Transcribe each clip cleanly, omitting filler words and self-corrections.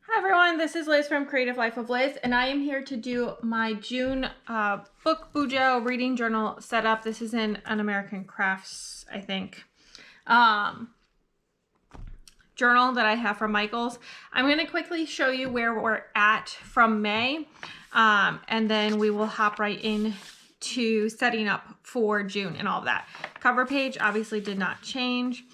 Hi everyone, this is Liz from Creative Life of Liz, and I am here to do my June book Bujo reading journal setup. This is in an American Crafts, I think, journal that I have from Michaels. I'm going to quickly show you where we're at from May, and then we will hop right in to setting up for June and all of that. Cover page obviously did not change.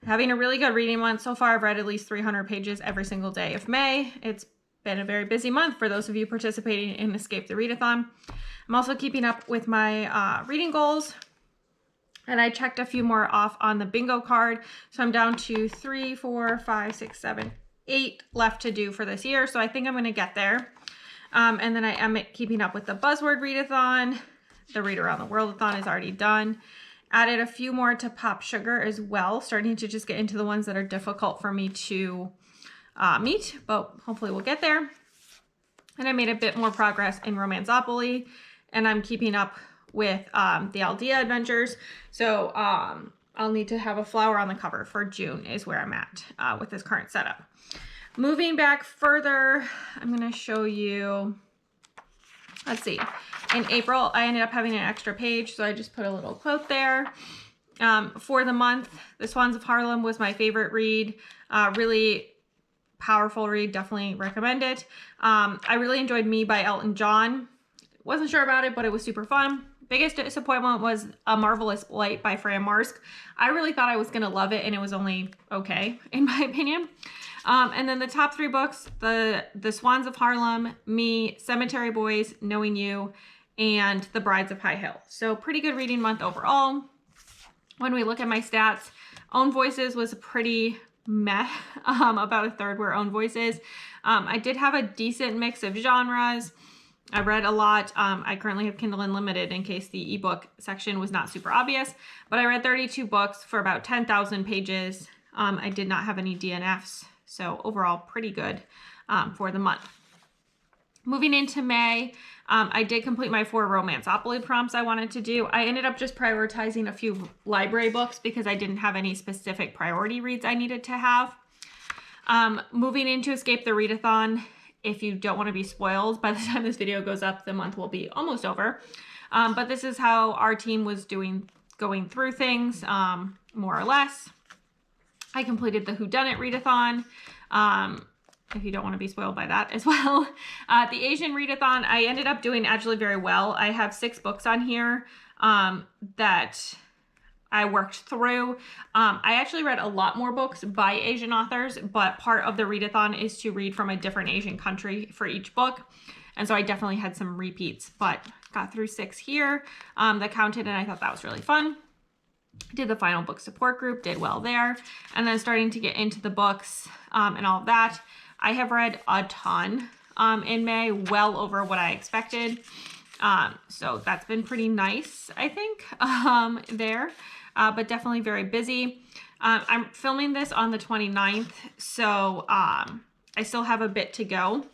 Having a really good reading month so far. I've read at least 300 pages every single day of May. It's been a very busy month for those of you participating in Escape the Readathon. I'm also keeping up with my reading goals, and I checked a few more off on the bingo card. So I'm down to 3, 4, 5, 6, 7, 8 left to do for this year. So I think I'm going to get there. And then I am keeping up with the buzzword readathon. The Read Around the World-a-thon is already done. Added a few more to Pop Sugar as well, starting to just get into the ones that are difficult for me to meet, but hopefully we'll get there. And I made a bit more progress in Romanzopoly, and I'm keeping up with the Aldea Adventures. So I'll need to have a flower on the cover for June is where I'm at with this current setup. Moving back further, I'm going to show you, let's see. In April, I ended up having an extra page, so I just put a little quote there. For the month, The Swans of Harlem was my favorite read. Really powerful read, definitely recommend it. I really enjoyed Me by Elton John. Wasn't sure about it, but it was super fun. Biggest disappointment was A Marvelous Light by Fran Marsk. I really thought I was going to love it, and it was only okay, in my opinion. And then the top 3 books, The Swans of Harlem, Me, Cemetery Boys, Knowing You, and The Brides of High Hill. So pretty good reading month overall. When we look at my stats, Own Voices was pretty meh. About a third were Own Voices. I did have a decent mix of genres. I read a lot. I currently have Kindle Unlimited in case the ebook section was not super obvious, but I read 32 books for about 10,000 pages. I did not have any DNFs, so overall pretty good for the month. Moving into May, I did complete my 4 Romanzopoly prompts I wanted to do. I ended up just prioritizing a few library books because I didn't have any specific priority reads I needed to have. Moving into Escape the Readathon, if you don't want to be spoiled, by the time this video goes up, the month will be almost over. But this is how our team was going through things, more or less. I completed the Whodunit Readathon. If you don't want to be spoiled by that as well. The Asian Readathon, I ended up doing actually very well. I have 6 books on here that I worked through. I actually read a lot more books by Asian authors, but part of the readathon is to read from a different Asian country for each book. And so I definitely had some repeats, but got through 6 here that counted, and I thought that was really fun. Did the final book support group, did well there. And then starting to get into the books and all of that. I have read a ton in May, well over what I expected. So that's been pretty nice, I think, there, but definitely very busy. I'm filming this on the 29th, so I still have a bit to go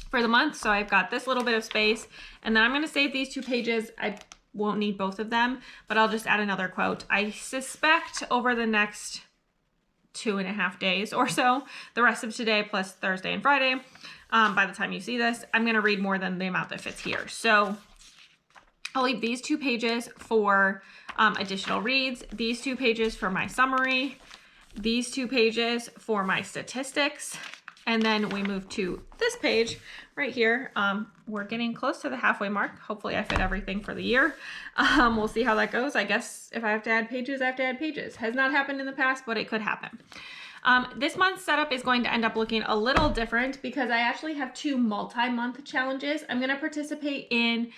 for the month. So I've got this little bit of space, and then I'm going to save these 2 pages. I won't need both of them, but I'll just add another quote. I suspect over the next 2.5 days or so, the rest of today plus Thursday and Friday, by the time you see this, I'm going to read more than the amount that fits here. So I'll leave these 2 pages for additional reads, these 2 pages for my summary, these 2 pages for my statistics, and then we move to this page right here. We're getting close to the halfway mark. Hopefully I fit everything for the year. We'll see how that goes. I guess if I have to add pages, I have to add pages. Has not happened in the past, but it could happen. This month's setup is going to end up looking a little different because I actually have 2 multi-month challenges. I'm going to participate in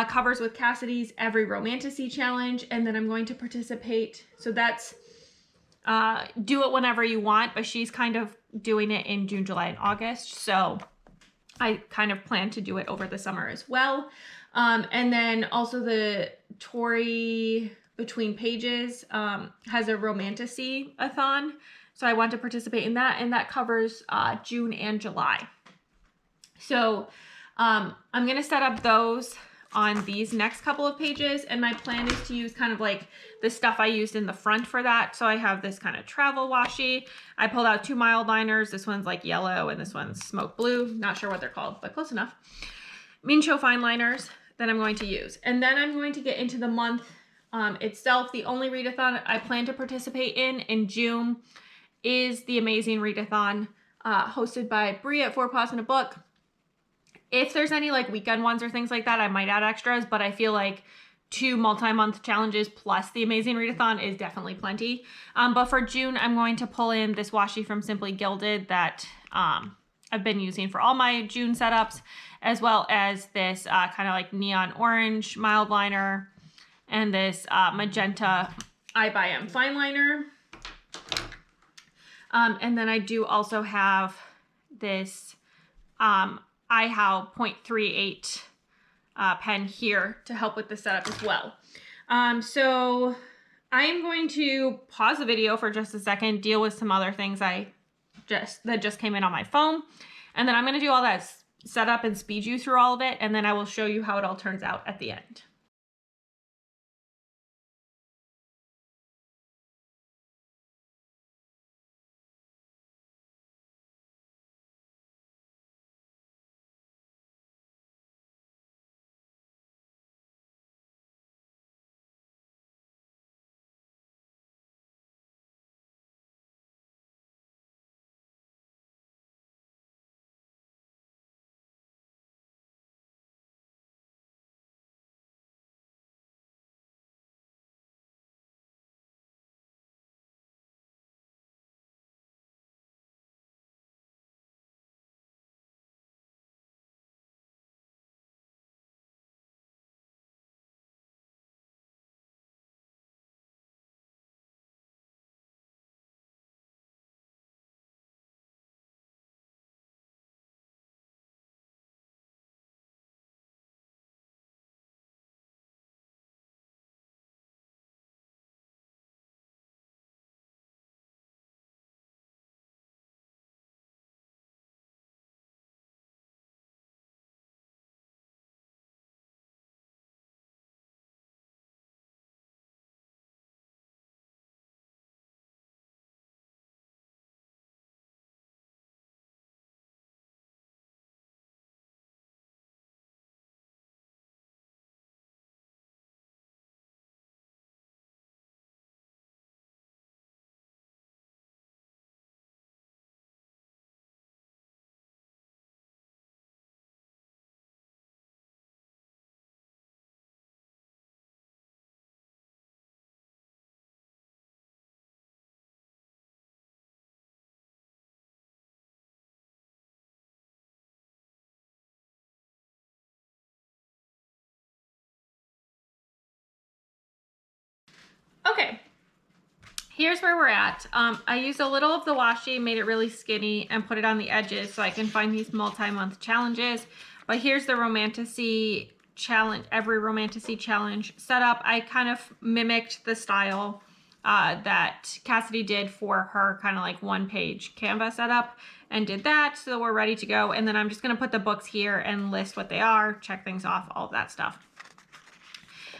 Covers with Cassidy's Every Romantasy challenge, and then I'm going to participate, so that's do it whenever you want, but she's kind of doing it in June, July, and August, so I kind of plan to do it over the summer as well. And then also the Tori Between Pages has a Romantasy-a-thon, so I want to participate in that, and that covers June and July. So I'm going to set up those on these next couple of pages. And my plan is to use kind of like the stuff I used in the front for that. So I have this kind of travel washi. I pulled out 2 mild liners. This one's like yellow and this one's smoke blue. Not sure what they're called, but close enough. Mincho fine liners that I'm going to use. And then I'm going to get into the month itself. The only readathon I plan to participate in June is the amazing readathon hosted by Brie at 4 Paws in a Book. If there's any like weekend ones or things like that, I might add extras, but I feel like 2 multi-month challenges plus the amazing readathon is definitely plenty. But for June, I'm going to pull in this washi from Simply Gilded that I've been using for all my June setups, as well as this kind of like neon orange mild liner and this magenta I by M fine liner. And then I do also have this iHow 0.38 pen here to help with the setup as well. So I am going to pause the video for just a second, deal with some other things that just came in on my phone. And then I'm going to do all that setup and speed you through all of it. And then I will show you how it all turns out at the end. Okay, here's where we're at. I used a little of the washi, made it really skinny, and put it on the edges so I can find these multi-month challenges. But here's the Romantasy challenge, every Romantasy challenge setup. I kind of mimicked the style that Cassidy did for her kind of like 1-page Canva setup and did that. So we're ready to go. And then I'm just going to put the books here and list what they are, check things off, all of that stuff.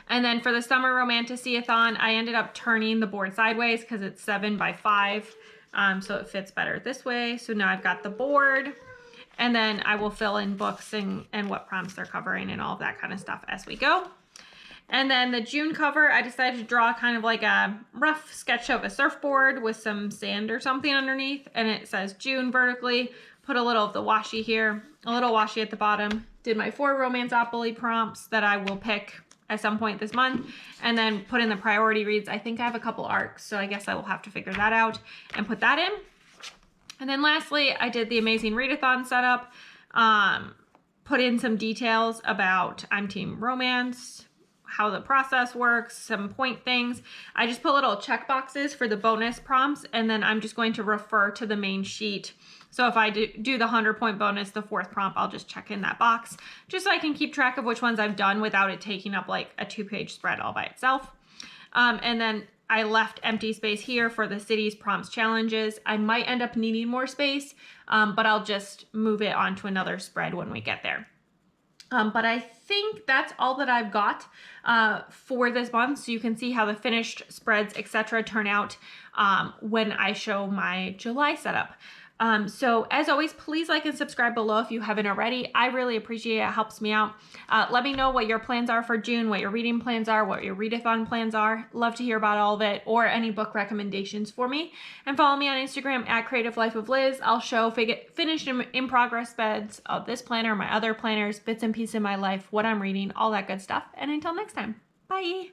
And then for the Summer Romantasy-a-thon, I ended up turning the board sideways because it's 7 by 5. So it fits better this way. So now I've got the board, and then I will fill in books and what prompts they're covering and all of that kind of stuff as we go. And then the June cover, I decided to draw kind of like a rough sketch of a surfboard with some sand or something underneath. And it says June vertically. Put a little of the washi here, a little washi at the bottom. Did my 4 Romanzopoly prompts that I will pick at some point this month, and then put in the priority reads. I think I have a couple arcs, so I guess I will have to figure that out and put that in. And then lastly, I did the amazing readathon setup, put in some details about I'm Team Romance, how the process works, some point things. I just put little check boxes for the bonus prompts, and then I'm just going to refer to the main sheet. So if I do the 100-point bonus, the 4th prompt, I'll just check in that box just so I can keep track of which ones I've done without it taking up like a 2-page spread all by itself. And then I left empty space here for the cities, prompts, challenges. I might end up needing more space, but I'll just move it onto another spread when we get there. But I think that's all that I've got for this month. So you can see how the finished spreads, etc., turn out when I show my July setup. So as always, please like and subscribe below if you haven't already. I really appreciate it. It helps me out. Let me know what your plans are for June, what your reading plans are, what your readathon plans are. Love to hear about all of it, or any book recommendations for me. And follow me on Instagram at Creative Life of Liz. I'll show finished in progress spreads of this planner, my other planners, bits and pieces in my life, what I'm reading, all that good stuff. And until next time, bye.